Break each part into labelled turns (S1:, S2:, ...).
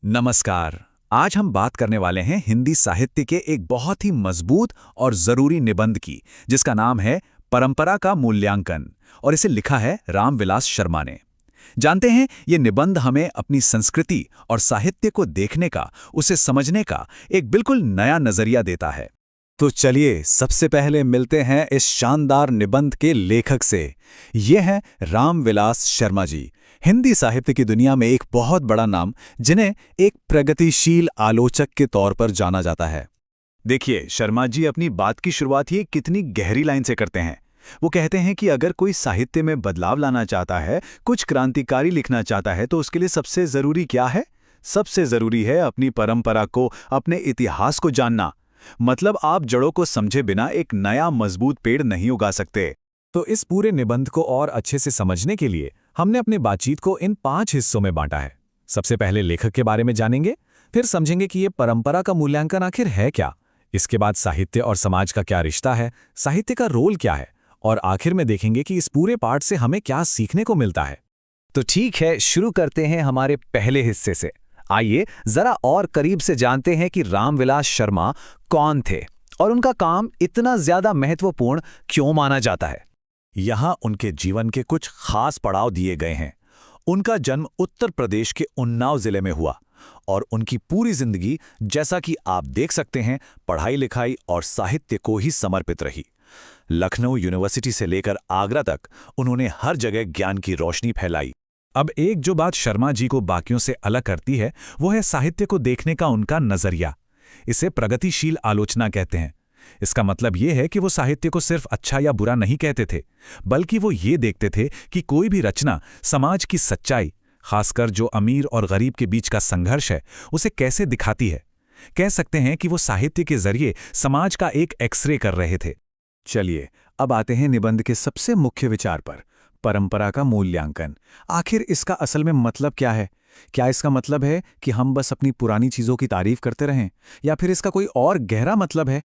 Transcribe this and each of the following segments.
S1: नमस्कार। आज हम बात करने वाले हैं हिंदी साहित्य के एक बहुत ही मजबूत और जरूरी निबंध की, जिसका नाम है परंपरा का मूल्यांकन, और इसे लिखा है रामविलास शर्मा ने। जानते हैं, ये निबंध हमें अपनी संस्कृति और साहित्य को देखने का, उसे समझने का एक बिल्कुल नया नजरिया देता है। तो चलिए सबसे पहले मिलते हैं इस शानदार निबंध के लेखक से। ये हैं रामविलास शर्मा जी, हिंदी साहित्य की दुनिया में एक बहुत बड़ा नाम, जिन्हें एक प्रगतिशील आलोचक के तौर पर जाना जाता है। देखिए, शर्मा जी अपनी बात की शुरुआत ही कितनी गहरी लाइन से करते हैं। वो कहते हैं कि अगर कोई साहित्य में बदलाव लाना चाहता है, कुछ क्रांतिकारी लिखना चाहता है, तो उसके लिए सबसे जरूरी क्या है? सबसे जरूरी है अपनी परंपरा को, अपने इतिहास को जानना। मतलब आप जड़ों को समझे बिना एक नया मजबूत पेड़ नहीं उगा सकते। तो इस पूरे निबंध को और अच्छे से समझने के लिए हमने अपनी बातचीत को इन 5 हिस्सों में बांटा है। सबसे पहले लेखक के बारे में जानेंगे, फिर समझेंगे कि ये परंपरा का मूल्यांकन आखिर है क्या। इसके बाद साहित्य और समाज का क्या रिश्ता है, साहित्य का रोल क्या है, और आखिर में देखेंगे कि इस पूरे पाठ से हमें क्या सीखने को मिलता है।
S2: तो ठीक है, शुरू करते हैं हमारे पहले हिस्से से। आइए जरा और करीब से जानते हैं कि रामविलास शर्मा कौन थे और उनका काम इतना ज्यादा महत्वपूर्ण क्यों माना जाता है।
S1: यहाँ उनके जीवन के कुछ खास पड़ाव दिए गए हैं। उनका जन्म उत्तर प्रदेश के उन्नाव जिले में हुआ और उनकी पूरी जिंदगी, जैसा कि आप देख सकते हैं, पढ़ाई लिखाई और साहित्य को ही समर्पित रही। लखनऊ यूनिवर्सिटी से लेकर आगरा तक उन्होंने हर जगह ज्ञान की रोशनी फैलाई। अब एक जो बात शर्मा जी को बाकियों से अलग करती है, वो है साहित्य को देखने का उनका नजरिया। इसे प्रगतिशील आलोचना कहते हैं। इसका मतलब ये है कि वो साहित्य को सिर्फ अच्छा या बुरा नहीं कहते थे, बल्कि वो ये देखते थे कि कोई भी रचना समाज की सच्चाई, खासकर जो अमीर और गरीब के बीच का संघर्ष है, उसे कैसे दिखाती है। कह सकते हैं कि वो साहित्य के जरिए समाज का एक एक्सरे कर रहे थे। चलिए अब आते हैं निबंध के सबसे मुख्य विचार पर, परंपरा का मूल्यांकन। आखिर इसका असल में मतलब क्या है? क्या इसका मतलब है कि हम बस अपनी पुरानी चीजों की तारीफ करते रहें, या फिर इसका कोई और गहरा मतलब है?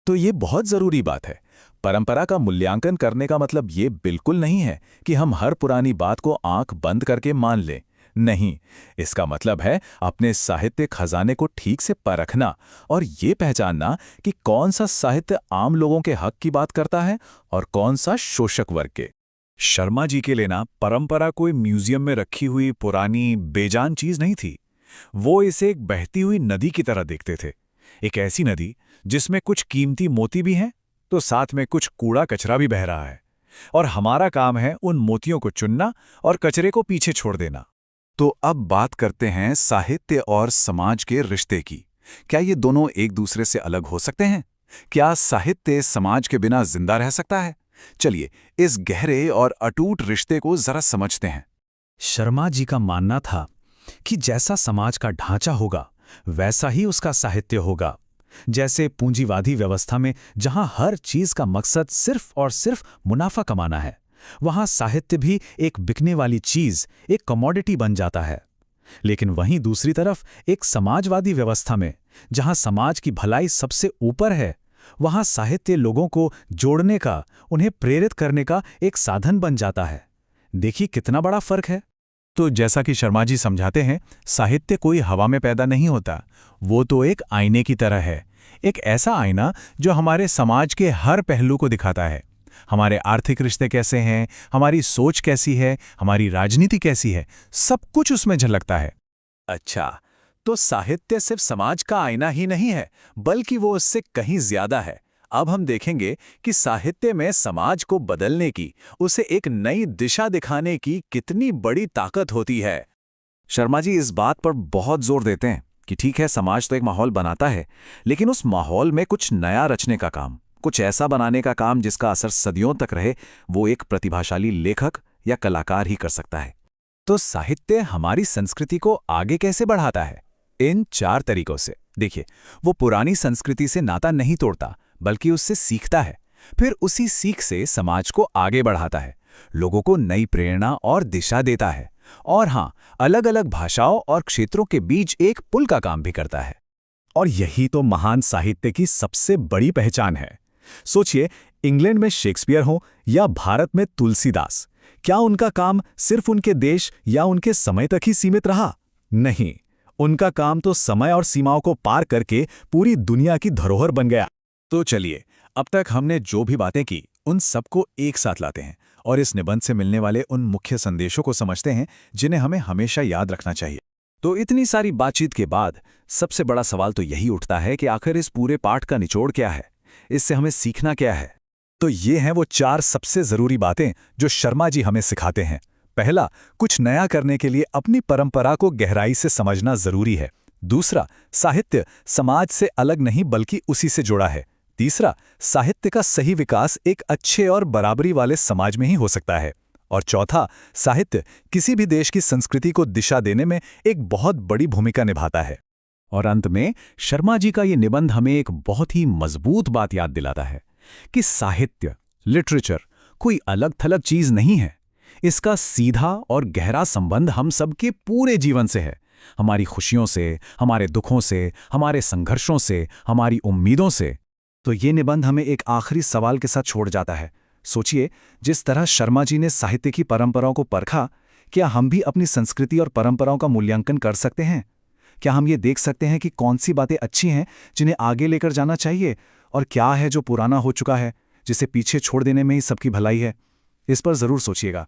S1: तो ये बहुत जरूरी बात है। परंपरा का मूल्यांकन करने का मतलब ये बिल्कुल नहीं है कि हम हर पुरानी बात को आंख बंद करके मान लें। नहीं, इसका मतलब है अपने साहित्य खजाने को ठीक से परखना और ये पहचानना कि कौन सा साहित्य आम लोगों के हक की बात करता है और कौन सा शोषक वर्ग के। शर्मा जी के लिए ना परंपरा कोई म्यूजियम में रखी हुई पुरानी बेजान चीज नहीं थी। वो इसे एक बहती हुई नदी की तरह देखते थे। एक ऐसी नदी जिसमें कुछ कीमती मोती भी हैं, तो साथ में कुछ कूड़ा कचरा भी बह रहा है, और हमारा काम है उन मोतियों को चुनना और कचरे को पीछे छोड़ देना। तो अब बात करते हैं साहित्य और समाज के रिश्ते की। क्या ये दोनों एक दूसरे से अलग हो सकते हैं? क्या साहित्य समाज के बिना जिंदा रह सकता है? चलिए इस गहरे और अटूट रिश्ते को जरा समझते हैं। शर्मा जी का मानना था कि जैसा समाज का ढांचा होगा, वैसा ही उसका साहित्य होगा। जैसे पूंजीवादी व्यवस्था में जहां हर चीज का मकसद सिर्फ और सिर्फ मुनाफा कमाना है, वहां साहित्य भी एक बिकने वाली चीज, एक कमोडिटी बन जाता है। लेकिन वहीं दूसरी तरफ एक समाजवादी व्यवस्था में, जहां समाज की भलाई सबसे ऊपर है, वहां साहित्य लोगों को जोड़ने का, उन्हें प्रेरित करने का एक साधन बन जाता है। देखिए कितना बड़ा फर्क है। तो जैसा कि शर्मा जी समझाते हैं, साहित्य कोई हवा में पैदा नहीं होता। वो तो एक आईने की तरह है। एक ऐसा आईना जो हमारे समाज के हर पहलू को दिखाता है। हमारे आर्थिक रिश्ते कैसे हैं, हमारी सोच कैसी है, हमारी राजनीति कैसी है, सब कुछ उसमें झलकता है। अच्छा, तो साहित्य सिर्फ समाज का आईना ही नहीं है, बल्कि वो उससे कहीं ज्यादा है। अब हम देखेंगे कि साहित्य में समाज को बदलने की, उसे एक नई दिशा दिखाने की कितनी बड़ी ताकत होती है। शर्मा जी इस बात पर बहुत जोर देते हैं कि ठीक है, समाज तो एक माहौल बनाता है, लेकिन उस माहौल में कुछ नया रचने का काम, कुछ ऐसा बनाने का काम जिसका असर सदियों तक रहे, वो एक प्रतिभाशाली लेखक या कलाकार ही कर सकता है। तो साहित्य हमारी संस्कृति को आगे कैसे बढ़ाता है? इन 4 तरीकों से। देखिए, वो पुरानी संस्कृति से नाता नहीं तोड़ता, बल्कि उससे सीखता है, फिर उसी सीख से समाज को आगे बढ़ाता है, लोगों को नई प्रेरणा और दिशा देता है, और हाँ, अलग अलग भाषाओं और क्षेत्रों के बीच एक पुल का काम भी करता है। और यही तो महान साहित्य की सबसे बड़ी पहचान है। सोचिए, इंग्लैंड में शेक्सपियर हो या भारत में तुलसीदास, क्या उनका काम सिर्फ उनके देश या उनके समय तक ही सीमित रहा? नहीं, उनका काम तो समय और सीमाओं को पार करके पूरी दुनिया की धरोहर बन गया। तो चलिए, अब तक हमने जो भी बातें की उन सबको एक साथ लाते हैं और इस निबंध से मिलने वाले उन मुख्य संदेशों को समझते हैं जिन्हें हमें हमेशा याद रखना चाहिए। तो इतनी सारी बातचीत के बाद सबसे बड़ा सवाल तो यही उठता है कि आखिर इस पूरे पाठ का निचोड़ क्या है, इससे हमें सीखना क्या है। तो ये हैं वो 4 सबसे जरूरी बातें जो शर्मा जी हमें सिखाते हैं। पहला, कुछ नया करने के लिए अपनी परंपरा को गहराई से समझना जरूरी है। दूसरा, साहित्य समाज से अलग नहीं बल्कि उसी से जुड़ा है। तीसरा, साहित्य का सही विकास एक अच्छे और बराबरी वाले समाज में ही हो सकता है। और चौथा, साहित्य किसी भी देश की संस्कृति को दिशा देने में एक बहुत बड़ी भूमिका निभाता है। और अंत में शर्मा जी का ये निबंध हमें एक बहुत ही मजबूत बात याद दिलाता है कि साहित्य, लिटरेचर कोई अलग थलग चीज नहीं है। इसका सीधा और गहरा संबंध हम सबके पूरे जीवन से है, हमारी खुशियों से, हमारे दुखों से, हमारे संघर्षों से, हमारी उम्मीदों से। तो ये निबंध हमें एक आखिरी सवाल के साथ छोड़ जाता है। सोचिए, जिस तरह शर्मा जी ने साहित्य की परंपराओं को परखा, क्या हम भी अपनी संस्कृति और परंपराओं का मूल्यांकन कर सकते हैं? क्या हम ये देख सकते हैं कि कौन सी बातें अच्छी हैं जिन्हें आगे लेकर जाना चाहिए, और क्या है जो पुराना हो चुका है जिसे पीछे छोड़ देने में ही सबकी भलाई है? इस पर जरूर सोचिएगा।